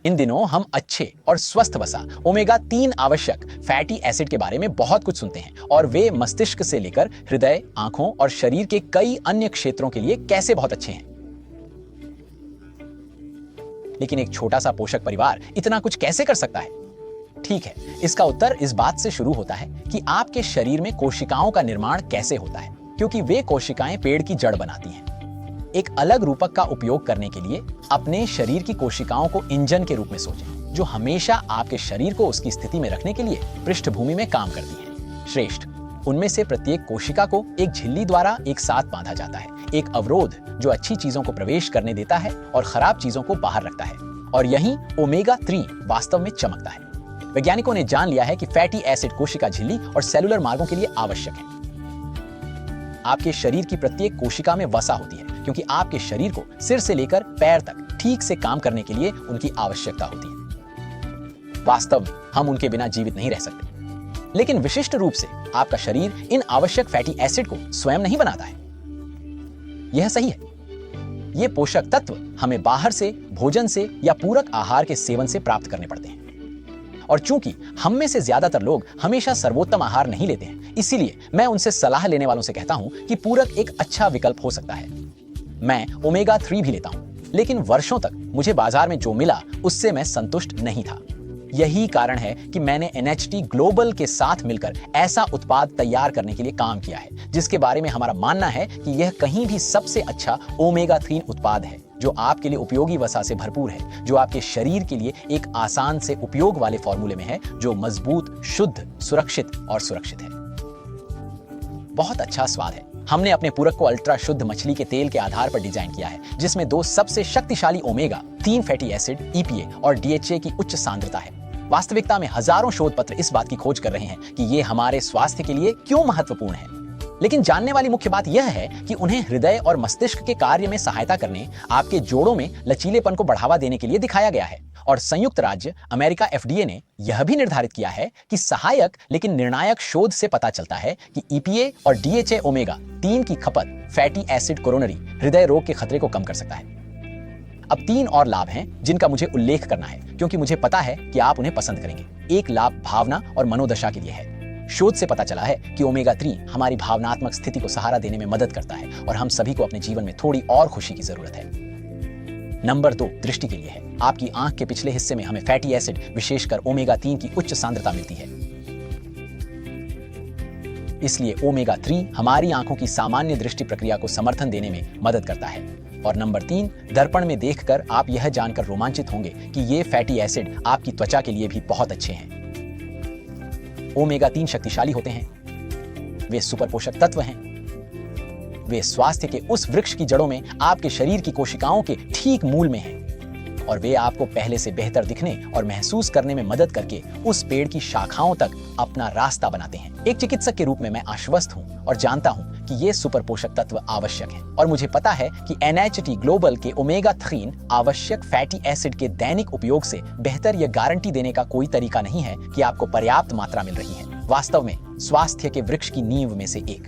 इन दिनों हम अच्छे और स्वस्थ वसा ओमेगा 3 आवश्यक फैटी एसिड के बारे में बहुत कुछ सुनते हैं और वे मस्तिष्क से लेकर हृदय, आंखों और शरीर के कई अन्य क्षेत्रों के लिए कैसे बहुत अच्छे हैं। लेकिन एक छोटा सा पोषक परिवार इतना कुछ कैसे कर सकता है? ठीक है, इसका उत्तर इस बात से शुरू होता है कि आपके शरीर में कोशिकाओं का निर्माण कैसे होता है, क्योंकि वे कोशिकाएं पेड़ की जड़ बनाती हैं। एक अलग रूपक का उपयोग करने के लिए अपने शरीर की कोशिकाओं को इंजन के रूप में सोचें, जो हमेशा आपके शरीर को उसकी स्थिति में रखने के लिए पृष्ठभूमि में काम करती है। श्रेष्ठ, उनमें से प्रत्येक कोशिका को एक झिल्ली द्वारा एक साथ बांधा जाता है, एक अवरोध जो अच्छी चीजों को प्रवेश करने देता है और खराब चीजों को बाहर रखता है। और यहीं ओमेगा 3 वास्तव में चमकता है। वैज्ञानिकों ने जान लिया है कि फैटी एसिड कोशिका झिल्ली और सेलुलर मार्गों के लिए आवश्यक है। आपके शरीर की प्रत्येक कोशिका में वसा होती है, क्योंकि आपके शरीर को सिर से लेकर पैर तक ठीक से काम करने के लिए उनकी आवश्यकता होती है। वास्तव में हम उनके बिना जीवित नहीं रह सकते, लेकिन विशिष्ट रूप से आपका शरीर इन आवश्यक फैटी एसिड को स्वयं नहीं बनाता है। यह सही है। ये पोषक तत्व हमें बाहर से, भोजन से या पूरक आहार के सेवन से प्राप्त करने पड़ते हैं। और चूंकि हम में से ज्यादातर लोग हमेशा सर्वोत्तम आहार नहीं लेते हैं, इसीलिए मैं उनसे सलाह लेने वालों से कहता हूं कि पूरक एक अच्छा विकल्प हो सकता है। मैं ओमेगा 3 भी लेता हूं, लेकिन वर्षों तक मुझे बाजार में जो मिला उससे मैं संतुष्ट नहीं था। यही कारण है कि मैंने NHT ग्लोबल के साथ मिलकर ऐसा उत्पाद तैयार करने के लिए काम किया है, जिसके बारे में हमारा मानना है कि यह कहीं भी सबसे अच्छा ओमेगा 3 उत्पाद है, जो आपके लिए उपयोगी वसा से भरपूर है, जो आपके शरीर के लिए एक आसान से उपयोग वाले फॉर्मूले में है, जो मजबूत, शुद्ध, सुरक्षित और सुरक्षित है। बहुत अच्छा स्वाद है। हमने अपने पूरक को अल्ट्रा शुद्ध मछली के तेल के आधार पर डिजाइन किया है, जिसमें 2 सबसे शक्तिशाली ओमेगा 3 फैटी एसिड EPA और DHA की उच्च सांद्रता है। वास्तविकता में हजारों शोध पत्र इस बात की खोज कर रहे हैं कि ये हमारे स्वास्थ्य के लिए क्यों महत्वपूर्ण है। लेकिन जानने वाली मुख्य बात यह है कि उन्हें हृदय और मस्तिष्क के कार्य में सहायता करने, आपके जोड़ों में लचीलेपन को बढ़ावा देने के लिए दिखाया गया है। और संयुक्त राज्य अमेरिका FDA ने यह भी निर्धारित किया है कि सहायक लेकिन निर्णायक शोध से पता चलता है कि EPA और DHA ओमेगा 3 की खपत फैटी एसिड कोरोनरी हृदय रोग के खतरे को कम कर सकता है। अब 3 और लाभ हैं जिनका मुझे उल्लेख करना है, क्योंकि मुझे पता है कि आप उन्हें पसंद करेंगे। एक लाभ भावना और मनोदशा के लिए है। शोध से पता चला है कि ओमेगा 3 हमारी भावनात्मक स्थिति को सहारा देने में मदद करता है और हम सभी को अपने जीवन में थोड़ी और खुशी की जरूरत है। नंबर 2 दृष्टि के लिए है। आपकी आंख के पिछले हिस्से में हमें फैटी एसिड, विशेषकर ओमेगा 3 की उच्च सांद्रता मिलती है। इसलिए ओमेगा 3 हमारी आंखों की सामान्य दृष्टि प्रक्रिया को समर्थन देने में मदद करता है। और नंबर 3, दर्पण में देखकर आप यह जानकर रोमांचित होंगे कि ये फैटी एसिड आपकी त्वचा के लिए भी बहुत अच्छे हैं। ओमेगा 3 शक्तिशाली होते हैं। वे सुपर पोषक तत्व हैं। वे स्वास्थ्य के उस वृक्ष की जड़ों में आपके शरीर की कोशिकाओं के ठीक मूल में हैं। और वे आपको पहले से बेहतर दिखने और महसूस करने में मदद करके उस पेड़ की शाखाओं तक अपना रास्ता बनाते हैं। एक चिकित्सक के रूप में मैं आश्वस्त हूं और जानता हूं कि ये सुपर पोषक तत्व आवश्यक हैं। और मुझे पता है कि NHT ग्लोबल के ओमेगा 3 आवश्यक फैटी एसिड के दैनिक उपयोग से बेहतर यह गारंटी देने का कोई तरीका नहीं है कि आपको पर्याप्त मात्रा मिल रही है। वास्तव में स्वास्थ्य के वृक्ष की नींव में से एक